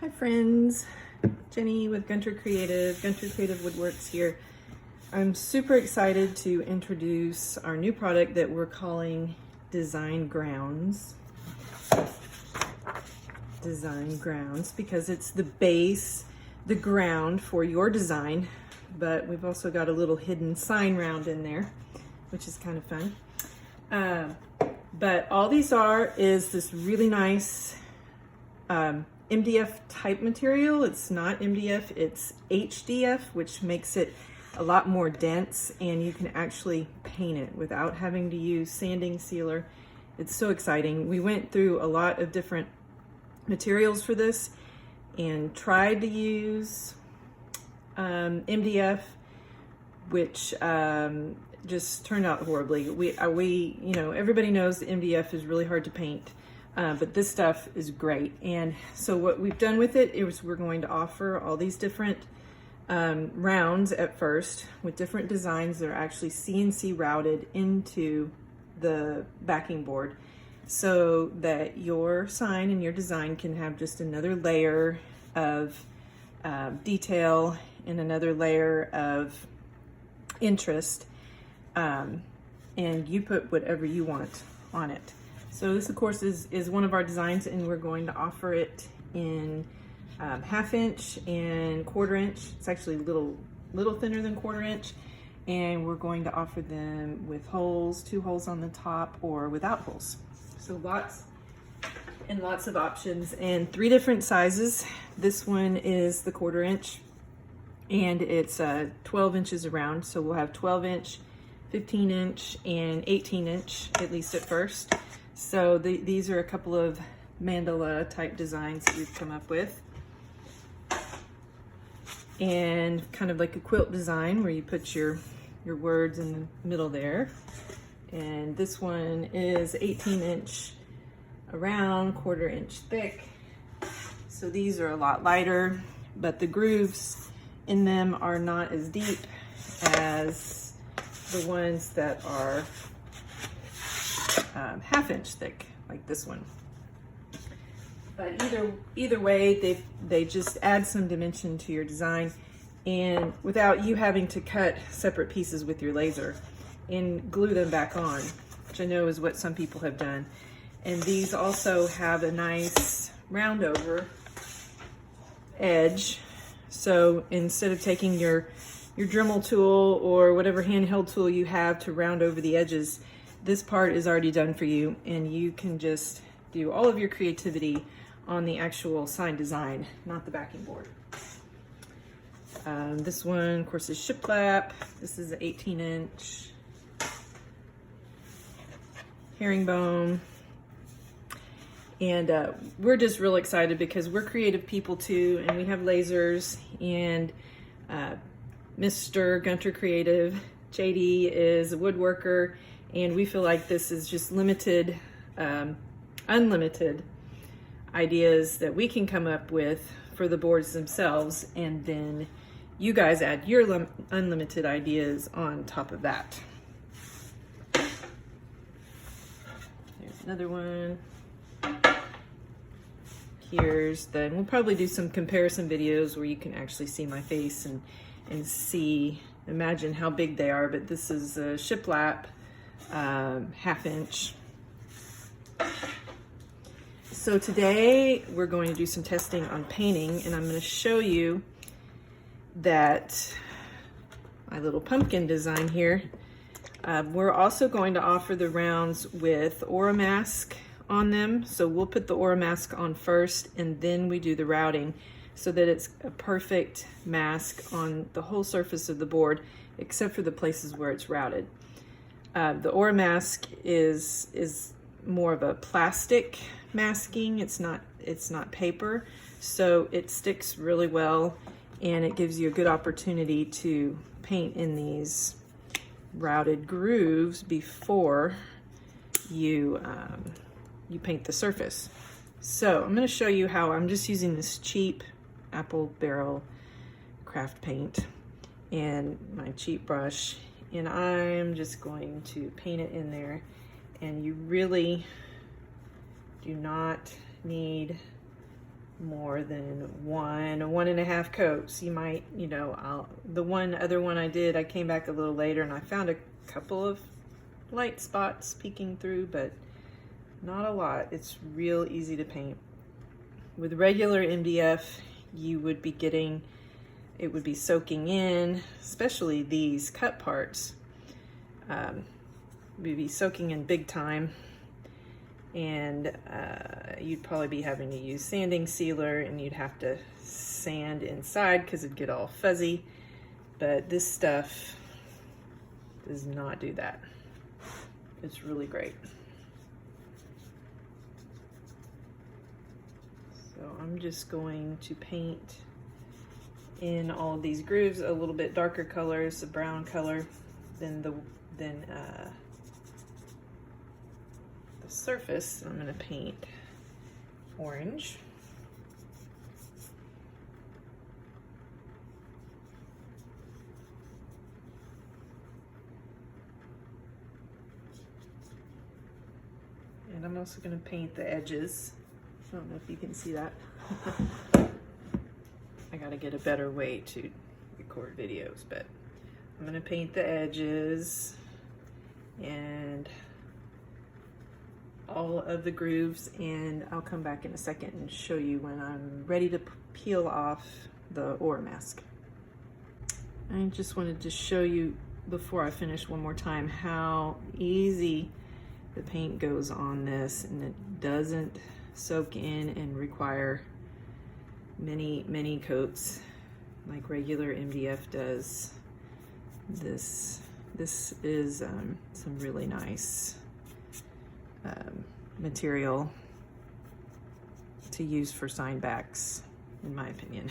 Hi friends, Jenny with Gunter Creative Woodworks here. I'm super excited to introduce our new product that we're calling DesignGrounds. DesignGrounds because it's the base, the ground for your design, but we've also got a little hidden sign round in there, which is kind of fun. But all these is this really nice MDF type material. It's not MDF, it's HDF, which makes it a lot more dense, and you can actually paint it without having to use sanding sealer. It's so exciting. We went through a lot of different materials for this and tried to use MDF, which just turned out horribly. Everybody knows the MDF is really hard to paint. But this stuff is great. And so what we've done with it is we're going to offer all these different rounds at first with different designs that are actually CNC routed into the backing board so that your sign and your design can have just another layer of detail and another layer of interest. And you put whatever you want on it. So this, of course, is one of our designs, and we're going to offer it in 1/2 inch and 1/4 inch. It's actually a little thinner than 1/4 inch, and we're going to offer them with holes, 2 holes on the top, or without holes. So lots and lots of options, and 3 different sizes. This one is the 1/4 inch, and it's 12 inches around. So we'll have 12 inch, 15 inch, and 18 inch, at least at first. So these are a couple of mandala type designs that we've come up with. And kind of like a quilt design where you put your words in the middle there. And this one is 18 inch around, 1/4 inch thick. So these are a lot lighter, but the grooves in them are not as deep as the ones that are 1/2 inch thick, like this one. But either way, they just add some dimension to your design, and without you having to cut separate pieces with your laser and glue them back on, which I know is what some people have done. And these also have a nice round over edge. So instead of taking your Dremel tool or whatever handheld tool you have to round over the edges, this part is already done for you, and you can just do all of your creativity on the actual sign design, not the backing board. This one, of course, is shiplap. This is an 18 inch herringbone. And we're just real excited because we're creative people too, and we have lasers, and Mr. Gunter Creative, JD, is a woodworker, and we feel like this is just limited, unlimited ideas that we can come up with for the boards themselves, and then you guys add your unlimited ideas on top of that. There's another one. We'll probably do some comparison videos where you can actually see my face and imagine how big they are, but this is a shiplap, 1/2 inch. So today we're going to do some testing on painting, and I'm going to show you that my little pumpkin design here. We're also going to offer the rounds with aura mask on them. So we'll put the aura mask on first, and then we do the routing so that it's a perfect mask on the whole surface of the board, except for the places where it's routed. The aura mask is more of a plastic masking. It's not paper, so it sticks really well, and it gives you a good opportunity to paint in these routed grooves before you paint the surface. So I'm going to show you how I'm just using this cheap apple barrel craft paint and my cheap brush, and I'm just going to paint it in there. And you really do not need more than one and a half coats. You might, you know, the other one I did, I came back a little later and I found a couple of light spots peeking through, but not a lot. It's real easy to paint. With regular MDF, you would be getting, it would be soaking in, especially these cut parts. We'd be soaking in big time, and you'd probably be having to use sanding sealer, and you'd have to sand inside because it'd get all fuzzy. But this stuff does not do that. It's really great. So I'm just going to paint in all of these grooves a little bit darker colors, a brown color than the surface. I'm going to paint orange. And I'm also going to paint the edges. I don't know if you can see that. I got to get a better way to record videos, but I'm going to paint the edges and all of the grooves, and I'll come back in a second and show you when I'm ready to peel off the ore mask. I just wanted to show you before I finish one more time how easy the paint goes on this, and it doesn't soak in and require many coats like regular MDF does. This is some really nice material to use for sign backs, in my opinion.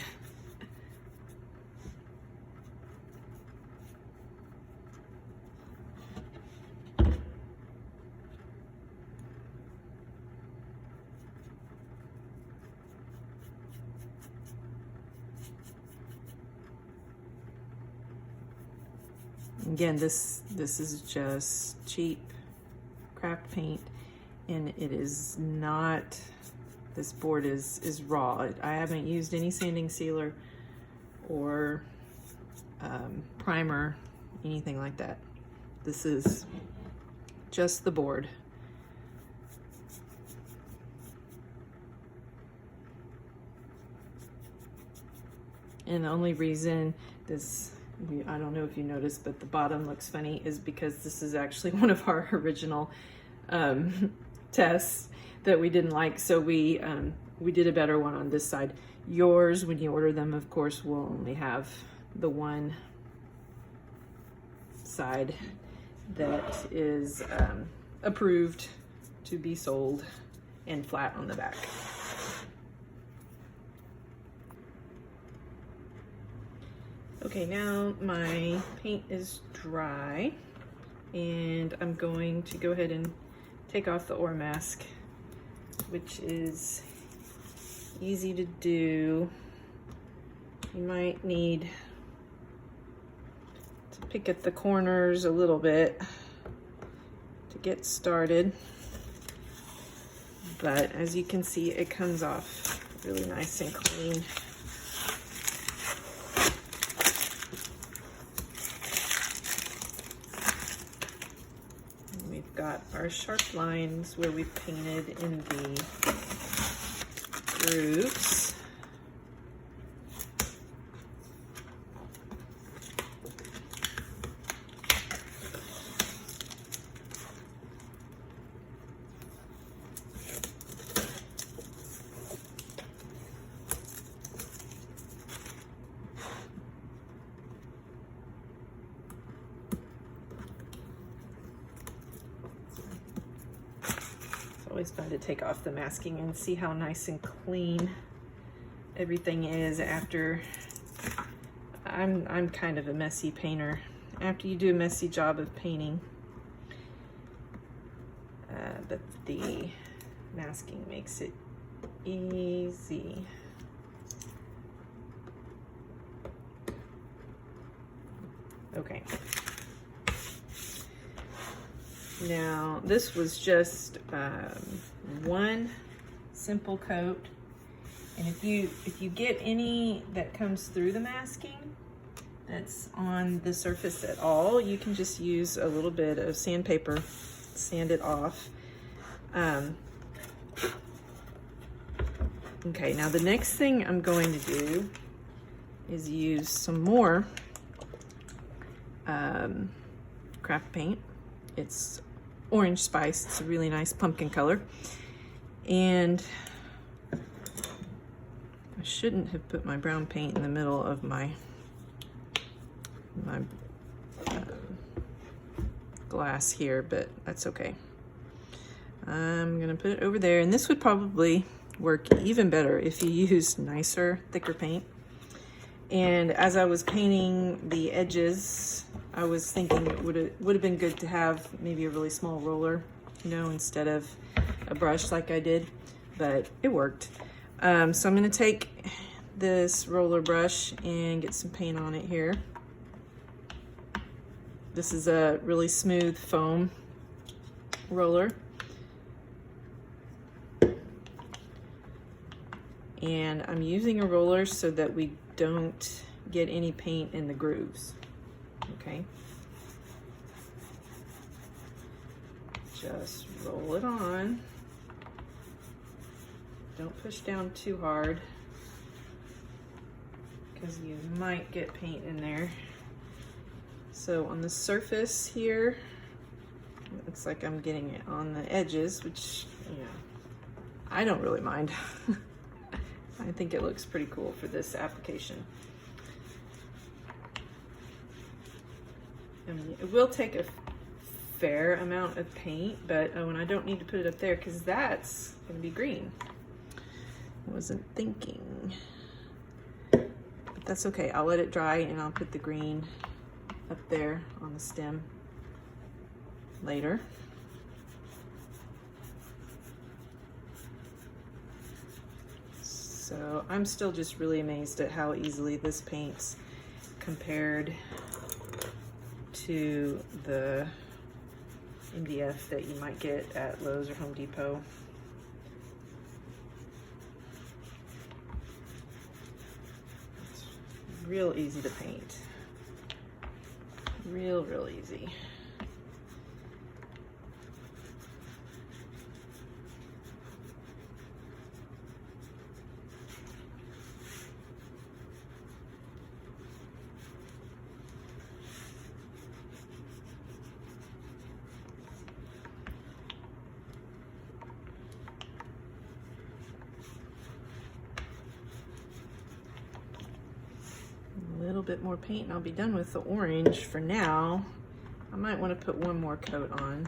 Again, this is just cheap craft paint, and it is not, this board is raw. I haven't used any sanding sealer or primer, anything like that. This is just the board. And the only reason this, I don't know if you noticed, but the bottom looks funny, is because this is actually one of our original tests that we didn't like. So we did a better one on this side. Yours, when you order them, of course, will only have the one side that is approved to be sold and flat on the back. Okay, now my paint is dry, and I'm going to go ahead and take off the ore mask, which is easy to do. You might need to pick at the corners a little bit to get started, but as you can see, it comes off really nice and clean. Got our sharp lines where we painted in the grooves. Always fun to take off the masking and see how nice and clean everything is after. I'm kind of a messy painter. After you do a messy job of painting, but the masking makes it easy. Okay. Now, this was just one simple coat, And if you get any that comes through the masking that's on the surface at all, you can just use a little bit of sandpaper, sand it off. Okay, now the next thing I'm going to do is use some more craft paint. It's orange spice. It's a really nice pumpkin color. And I shouldn't have put my brown paint in the middle of my glass here, but that's okay. I'm gonna put it over there, and this would probably work even better if you used nicer, thicker paint. And as I was painting the edges, I was thinking it would have been good to have maybe a really small roller, you know, instead of a brush like I did, but it worked. So I'm gonna take this roller brush and get some paint on it here. This is a really smooth foam roller. And I'm using a roller so that we don't get any paint in the grooves, okay? Just roll it on. Don't push down too hard because you might get paint in there. So on the surface here, it looks like I'm getting it on the edges, which, you know, I don't really mind. I think it looks pretty cool for this application. I mean, it will take a fair amount of paint, but when I don't need to put it up there because that's going to be green. I wasn't thinking. But that's okay. I'll let it dry and I'll put the green up there on the stem later. So I'm still just really amazed at how easily this paints compared to the MDF that you might get at Lowe's or Home Depot. It's real easy to paint. Real easy. A little bit more paint and I'll be done with the orange for now. I might want to put one more coat on.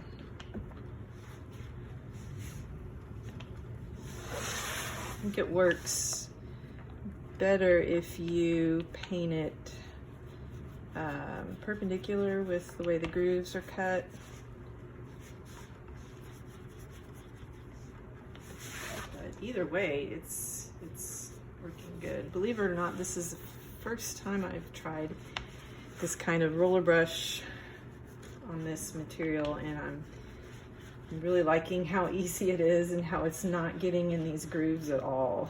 I think it works better if you paint it perpendicular with the way the grooves are cut. But either way, it's working good. Believe it or not, this is the first time I've tried this kind of roller brush on this material, and I'm really liking how easy it is and how it's not getting in these grooves at all.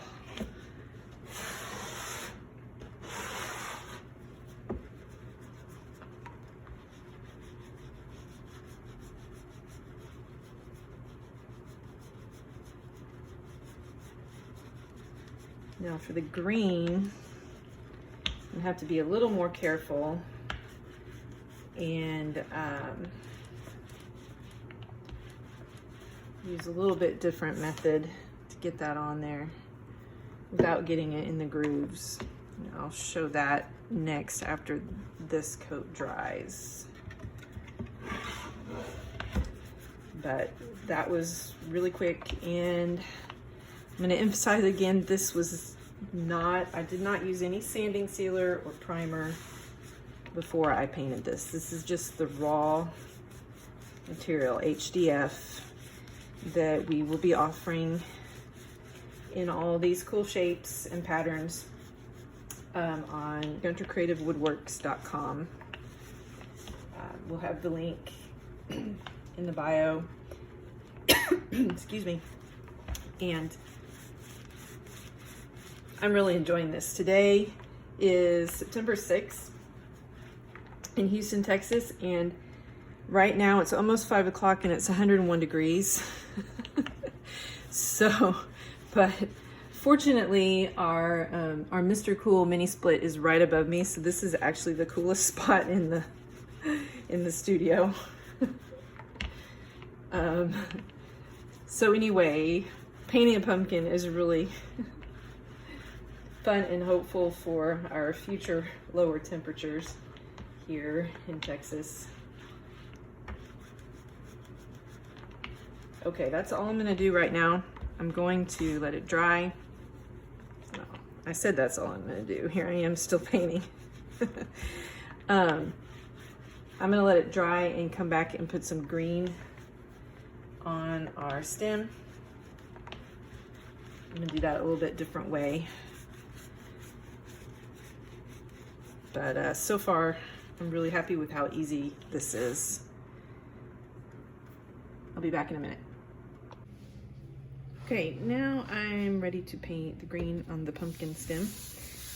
Now for the green, you have to be a little more careful and use a little bit different method to get that on there without getting it in the grooves. And I'll show that next after this coat dries. But that was really quick, and I'm going to emphasize again, this was not, I did not use any sanding sealer or primer before I painted this. This is just the raw material, HDF, that we will be offering in all these cool shapes and patterns on guntercreativewoodworks.com. We'll have the link in the bio. Excuse me. And I'm really enjoying this. Today is September 6th in Houston, Texas, and right now it's almost 5 o'clock and it's 101 degrees. So, but fortunately our Mr. Cool mini split is right above me, so this is actually the coolest spot in the studio. So anyway, painting a pumpkin is really fun and hopeful for our future lower temperatures here in Texas. Okay, that's all I'm gonna do right now. I'm going to let it dry. No, I said that's all I'm gonna do. Here I am still painting. I'm gonna let it dry and come back and put some green on our stem. I'm gonna do that a little bit different way. But so far, I'm really happy with how easy this is. I'll be back in a minute. Okay, now I'm ready to paint the green on the pumpkin stem.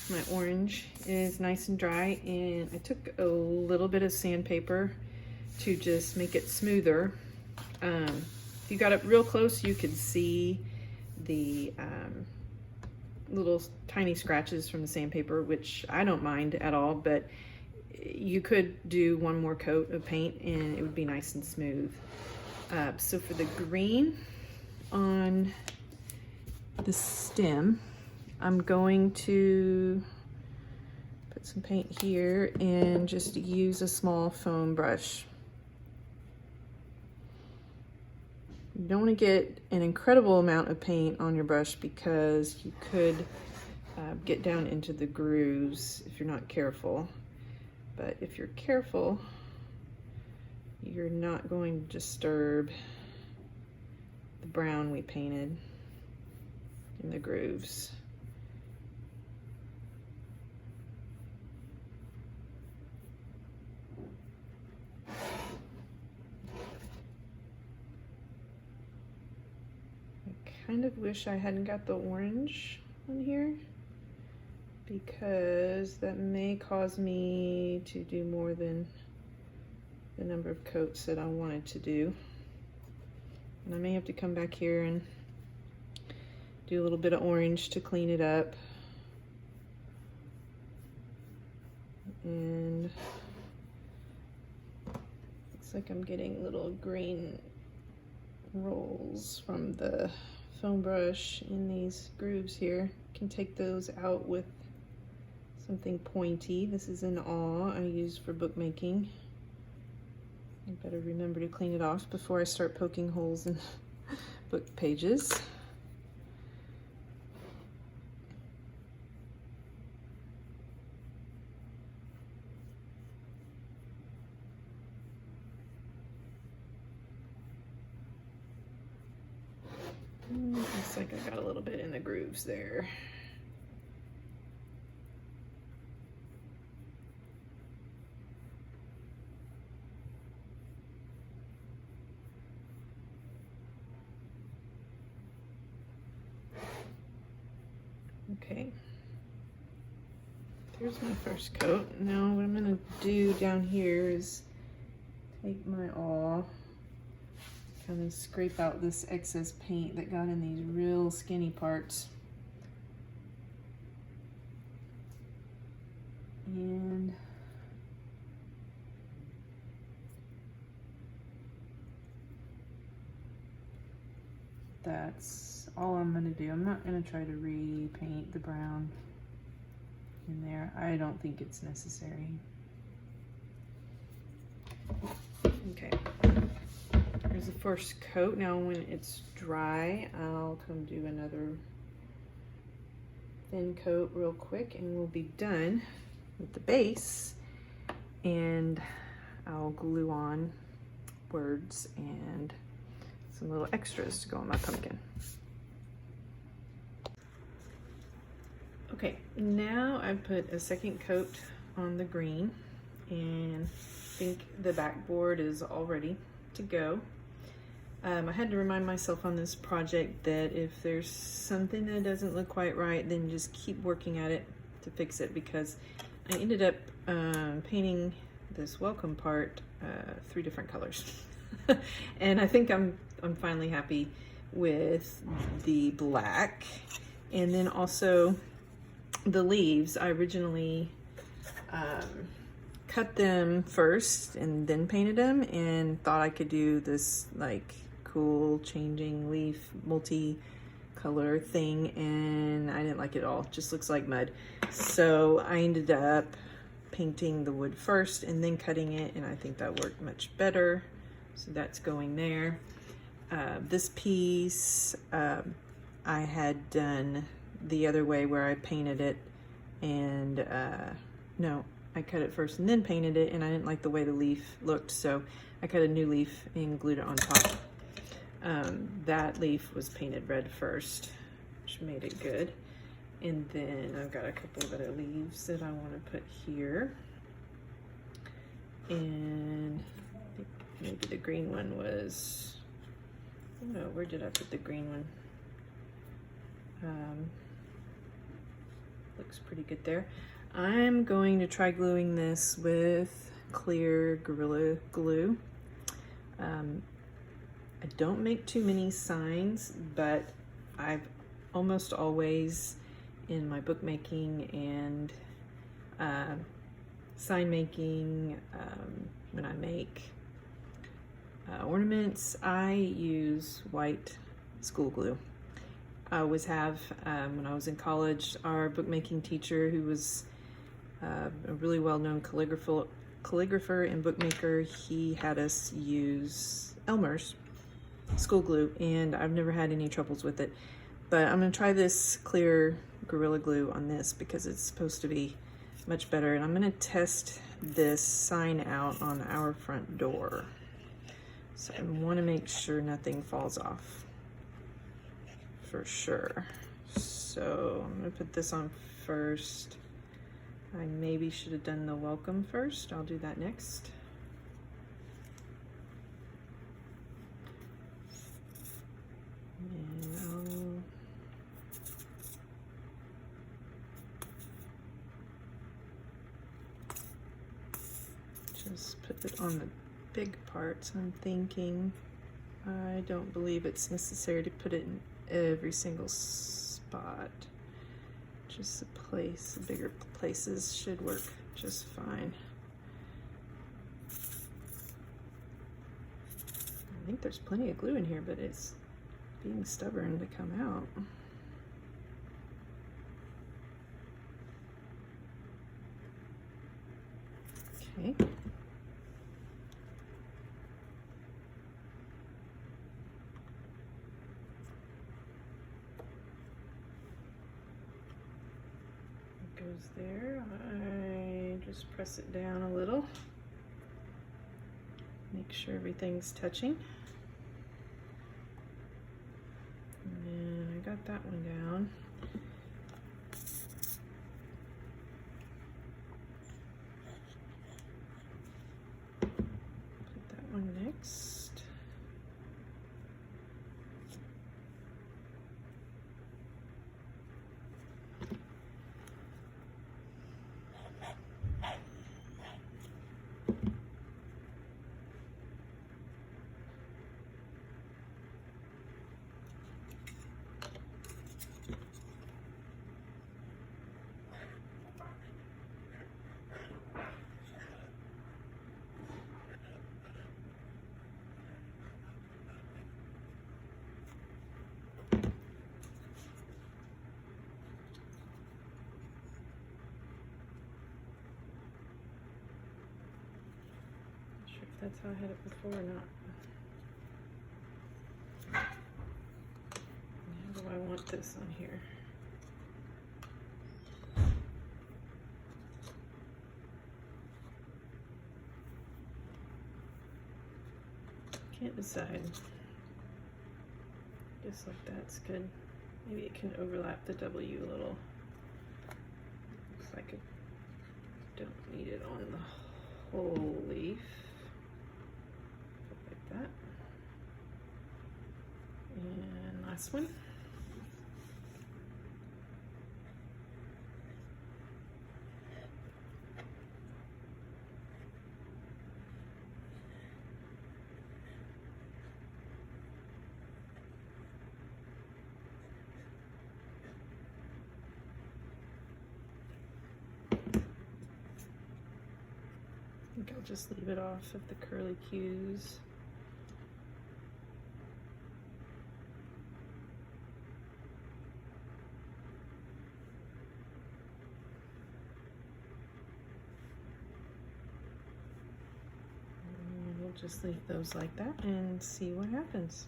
My orange is nice and dry, and I took a little bit of sandpaper to just make it smoother. If you got up real close, you could see the little tiny scratches from the sandpaper, which I don't mind at all, but you could do one more coat of paint and it would be nice and smooth. So for the green on the stem, I'm going to put some paint here and just use a small foam brush. You don't want to get an incredible amount of paint on your brush because you could get down into the grooves if you're not careful. But if you're careful, you're not going to disturb the brown we painted in the grooves. I kind of wish I hadn't got the orange on here, because that may cause me to do more than the number of coats that I wanted to do. And I may have to come back here and do a little bit of orange to clean it up. And looks like I'm getting little green rolls from the foam brush in these grooves here. Can take those out with something pointy. This is an awl I use for bookmaking. I better remember to clean it off before I start poking holes in book pages. Looks like I got a little bit in the grooves there. Okay, there's my first coat. Now what I'm gonna do down here is take my awl, kind of scrape out this excess paint that got in these real skinny parts. And that's all I'm gonna do. I'm not gonna try to repaint the brown in there. I don't think it's necessary. Okay. Here's the first coat. Now when it's dry, I'll come do another thin coat real quick and we'll be done with the base. And I'll glue on words and some little extras to go on my pumpkin. Okay, now I put a second coat on the green and I think the backboard is all ready to go. I had to remind myself on this project that if there's something that doesn't look quite right, then just keep working at it to fix it, because I ended up painting this welcome part 3 different colors. And I think I'm finally happy with the black. And then also the leaves, I originally cut them first and then painted them, and thought I could do this like cool changing leaf multi-color thing, and I didn't like it at all. It just looks like mud. So I ended up painting the wood first and then cutting it, and I think that worked much better. So that's going there. This piece I had done the other way, where I painted it and no, I cut it first and then painted it, and I didn't like the way the leaf looked, so I cut a new leaf and glued it on top. That leaf was painted red first, which made it good. And then I've got a couple of other leaves that I want to put here. And I think maybe the green one was, oh no, where did I put the green one? Looks pretty good there. I'm going to try gluing this with clear Gorilla Glue. I don't make too many signs, but I've almost always in my bookmaking and sign making, when I make ornaments, I use white school glue. I always have. When I was in college, our bookmaking teacher, who was a really well-known calligrapher and bookmaker, he had us use Elmer's school glue, and I've never had any troubles with it. But I'm going to try this clear Gorilla Glue on this, because it's supposed to be much better. And I'm going to test this sign out on our front door. So I want to make sure nothing falls off for sure. So I'm going to put this on first. I maybe should have done the welcome first. I'll do that next. And I'll just put it on the big parts. I'm thinking, I don't believe it's necessary to put it in every single spot. Just the bigger places should work just fine. I think there's plenty of glue in here, but it's being stubborn to come out. Okay. Goes there. I just press it down a little, make sure everything's touching, and I got that one down. Put that one next. That's how I had it before or not. How do I want this on here? Can't decide. Just like that's good. Maybe it can overlap the W a little. Looks like I don't need it on the whole leaf. That. And last one. I think I'll just leave it off of the curly cues. And we'll just leave those like that and see what happens.